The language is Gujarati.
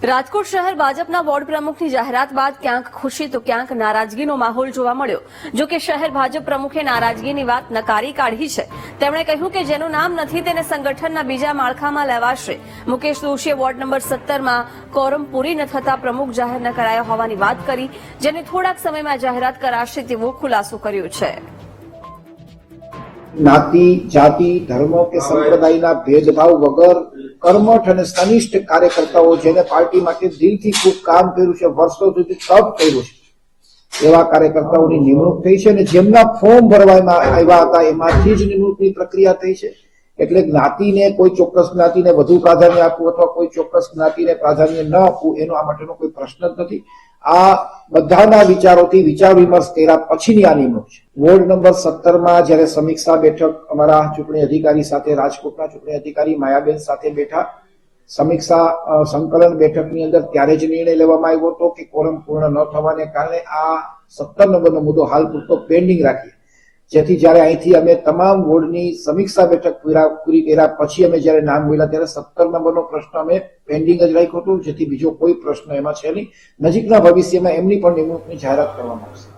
રાજકોટ શહેર ભાજપના વોર્ડ પ્રમુખની જાહેરાત બાદ ક્યાંક ખુશી તો ક્યાંક નારાજગીનો માહોલ જોવા મળ્યો. જો કે શહેર ભાજપ પ્રમુખે નારાજગીની વાત નકારી કાઢી છે. તેમણે કહ્યું કે જેનું નામ નથી તેને સંગઠનના બીજા માળખામાં લેવાશે. મુકેશ દોશીએ વોર્ડ નંબર 17માં કોરમ પૂરી ન થતા પ્રમુખ જાહેર ન કરાયો હોવાની વાત કરી, જેને થોડાક સમયમાં જાહેરાત કરાશે તેવો ખુલાસો કર્યો છે. જ્ઞાતિ, જાતિ, ધર્મ કે સંપ્રદાયના ભેદભાવ વગર કર્મઠ અને સનિષ્ઠ કાર્યકર્તાઓ જેને પાર્ટી માટે દિલથી ખૂબ કામ કર્યું છે, વર્ષો સુધી તપ કર્યું છે, એવા કાર્યકર્તાઓની નિમણૂક થઈ છે અને જેમના ફોર્મ ભરવામાં આવ્યા હતા એમાંથી જ નિમણૂકની પ્રક્રિયા થઈ છે. એટલે જ્ઞાતિને કોઈ ચોક્કસ જ્ઞાતિને વધુ પ્રાધાન્ય આપવું અથવા કોઈ ચોક્કસ જ્ઞાતિને પ્રાધાન્ય ન આપવું એનો આ માટેનો કોઈ પ્રશ્ન જ નથી. આ બધાના વિચારોથી વિચાર વિમર્શ કર્યા પછીની આ નિમણૂક છે. વોર્ડ નંબર 17માં જયારે સમીક્ષા બેઠક અમારા ચૂંટણી અધિકારી સાથે, રાજકોટના ચૂંટણી અધિકારી માયાબેન સાથે બેઠા, સમીક્ષા સંકલન બેઠકની અંદર ત્યારે જ નિર્ણય લેવામાં આવ્યો હતો કે કોરમ પૂર્ણ ન થવાને કારણે આ 17 નંબરનો મુદ્દો હાલ પૂરતો પેન્ડિંગ રાખીએ, જેથી જયારે અહીંથી અમે તમામ વોર્ડની સમીક્ષા બેઠક પૂરી કર્યા પછી અમે જયારે નામ બોલ્યા ત્યારે 17 નંબરનો પ્રશ્ન અમે પેન્ડિંગ જ રાખ્યો હતો, જેથી બીજો કોઈ પ્રશ્ન એમાં છે નહીં. નજીકના ભવિષ્યમાં એમની પણ નિમણૂકની જાહેરાત કરવામાં આવશે.